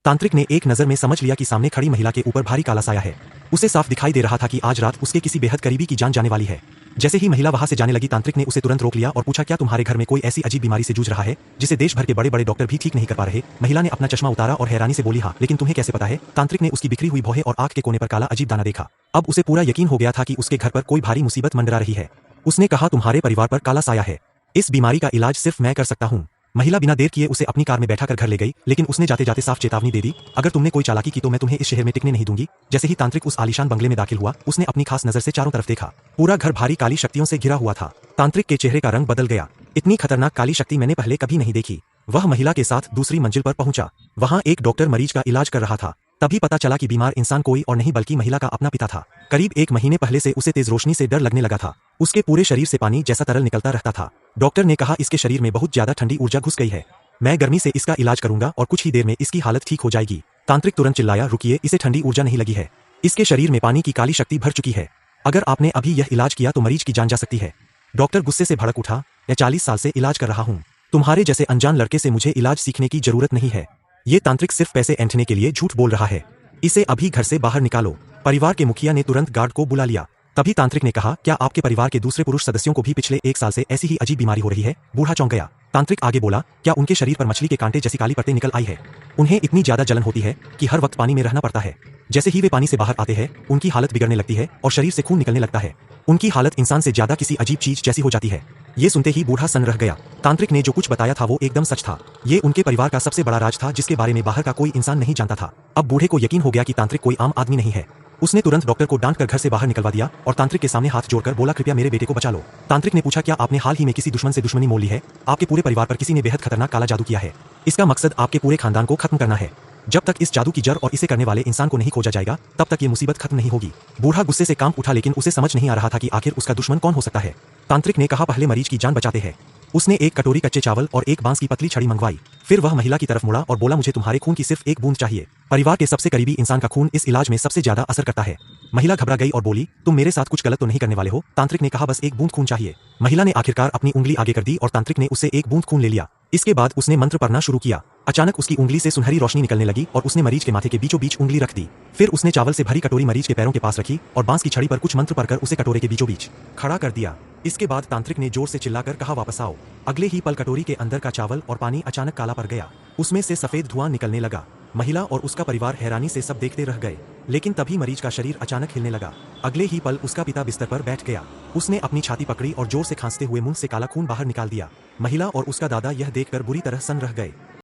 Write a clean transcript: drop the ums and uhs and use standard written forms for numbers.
तांत्रिक ने एक नजर में समझ लिया कि सामने खड़ी महिला के ऊपर भारी काला साया है। उसे साफ दिखाई दे रहा था कि आज रात उसके किसी बेहद करीबी की जान जाने वाली है। जैसे ही महिला वहां से जाने लगी, तांत्रिक ने उसे तुरंत रोक लिया और पूछा, क्या तुम्हारे घर में कोई ऐसी अजीब बीमारी से जूझ रहा है जिसे देश भर के बड़े बड़े डॉक्टर भी ठीक नहीं कर पा रहे? महिला ने अपना चश्मा उतारा और हैरानी से बोली, हाँ, लेकिन तुम्हें कैसे पता है? तांत्रिक ने उसकी बिखरी हुई भौहें और आंख के कोने पर काला अजीब दाना देखा। अब उसे पूरा यकीन हो गया था कि उसके घर पर कोई भारी मुसीबत मंडरा रही है। उसने कहा, तुम्हारे परिवार पर काला साया है। इस बीमारी का इलाज सिर्फ मैं कर सकता हूँ। महिला बिना देर किए उसे अपनी कार में बैठाकर घर ले गई, लेकिन उसने जाते जाते साफ चेतावनी दे दी, अगर तुमने कोई चालाकी की तो मैं तुम्हें इस शहर में टिकने नहीं दूंगी। जैसे ही तांत्रिक उस आलीशान बंगले में दाखिल हुआ, उसने अपनी खास नजर से चारों तरफ देखा। पूरा घर भारी काली शक्तियों से घिरा हुआ था। तांत्रिक के चेहरे का रंग बदल गया। इतनी खतरनाक काली शक्ति मैंने पहले कभी नहीं देखी। वह महिला के साथ दूसरी मंजिल पर पहुंचा। वहां एक डॉक्टर मरीज का इलाज कर रहा था। तभी पता चला कि बीमार इंसान कोई और नहीं बल्कि महिला का अपना पिता था। करीब 1 महीने पहले से उसे तेज रोशनी से डर लगने लगा था। उसके पूरे शरीर से पानी जैसा तरल निकलता रहता था। डॉक्टर ने कहा, इसके शरीर में बहुत ज्यादा ठंडी ऊर्जा घुस गई है। मैं गर्मी से इसका इलाज करूंगा और कुछ ही देर में इसकी हालत ठीक हो जाएगी। तांत्रिक तुरंत चिल्लाया, रुकिए, इसे ठंडी ऊर्जा नहीं लगी है। इसके शरीर में पानी की काली शक्ति भर चुकी है। अगर आपने अभी यह इलाज किया तो मरीज की जान जा सकती है। डॉक्टर गुस्से से भड़क उठा, मैं 40 साल से इलाज कर रहा हूँ। तुम्हारे जैसे अनजान लड़के से मुझे इलाज सीखने की जरूरत नहीं है। ये तांत्रिक सिर्फ पैसे ऐंठने के लिए झूठ बोल रहा है। इसे अभी घर से बाहर निकालो। परिवार के मुखिया ने तुरंत गार्ड को बुला लिया। तभी तांत्रिक ने कहा, क्या आपके परिवार के दूसरे पुरुष सदस्यों को भी पिछले 1 साल से ऐसी ही अजीब बीमारी हो रही है? बूढ़ा चौंक गया। तांत्रिक आगे बोला, क्या उनके शरीर पर मछली के कांटे जैसी काली परतें निकल आई है? उन्हें इतनी ज्यादा जलन होती है कि हर वक्त पानी में रहना पड़ता है। जैसे ही वे पानी से बाहर आते हैं, उनकी हालत बिगड़ने लगती है और शरीर से खून निकलने लगता है। उनकी हालत इंसान से ज्यादा किसी अजीब चीज जैसी हो जाती है। ये सुनते ही बूढ़ा सन्न रह गया। तांत्रिक ने जो कुछ बताया था वो एकदम सच था। ये उनके परिवार का सबसे बड़ा राज था जिसके बारे में बाहर का कोई इंसान नहीं जानता था। अब बूढ़े को यकीन हो गया कि तांत्रिक कोई आम आदमी नहीं है। उसने तुरंत डॉक्टर को डांट कर घर से बाहर निकलवा दिया और तांत्रिक के सामने हाथ जोड़कर बोला, कृपया मेरे बेटे को बचा लो। तांत्रिक ने पूछा, क्या आपने हाल ही में किसी दुश्मन से दुश्मनी मोल ली है? आपके पूरे परिवार पर किसी ने बेहद खतरनाक काला जादू किया है। इसका मकसद आपके पूरे खानदान को खत्म करना है। जब तक इस जादू की जड़ और इसे करने वाले इंसान को नहीं खोजा जाएगा, तब तक ये मुसीबत खत्म नहीं होगी। बूढ़ा गुस्से से कांप उठा, लेकिन उसे समझ नहीं आ रहा था कि आखिर उसका दुश्मन कौन हो सकता है। तांत्रिक ने कहा, पहले मरीज की जान बचाते हैं। उसने एक कटोरी कच्चे चावल और एक बांस की पतली छड़ी मंगवाई। फिर वह महिला की तरफ मुड़ा और बोला, मुझे तुम्हारे खून की सिर्फ एक बूंद चाहिए। परिवार के सबसे करीबी इंसान का खून इस इलाज में सबसे ज्यादा असर करता है। महिला घबरा गई और बोली, तुम मेरे साथ कुछ गलत तो नहीं करने वाले हो? तांत्रिक ने कहा, बस एक बूंद खून चाहिए। महिला ने आखिरकार अपनी उंगली आगे कर दी और तांत्रिक ने उससे एक बूंद खून ले लिया। इसके बाद उसने मंत्र पढ़ना शुरू किया। अचानक उसकी उंगली से सुनहरी रोशनी निकलने लगी और उसने मरीज के माथे के बीचों बीच उंगली रख दी। फिर उसने चावल से भरी कटोरी मरीज के पैरों के पास रखी और बांस की छड़ी पर कुछ मंत्र पढ़कर उसे कटोरे के बीचों बीच खड़ा कर दिया। इसके बाद तांत्रिक ने जोर से चिल्लाकर कहा, वापस आओ। अगले ही पल कटोरी के अंदर का चावल और पानी अचानक काला पड़ गया। उसमें से सफेद धुआं निकलने लगा। महिला और उसका परिवार हैरानी से सब देखते रह गए। लेकिन तभी मरीज का शरीर अचानक हिलने लगा। अगले ही पल उसका पिता बिस्तर पर बैठ गया। उसने अपनी छाती पकड़ी और जोर से खांसते हुए मुंह से काला खून बाहर निकाल दिया। महिला और उसका दादा यह देखकर बुरी तरह सन्न रह गए।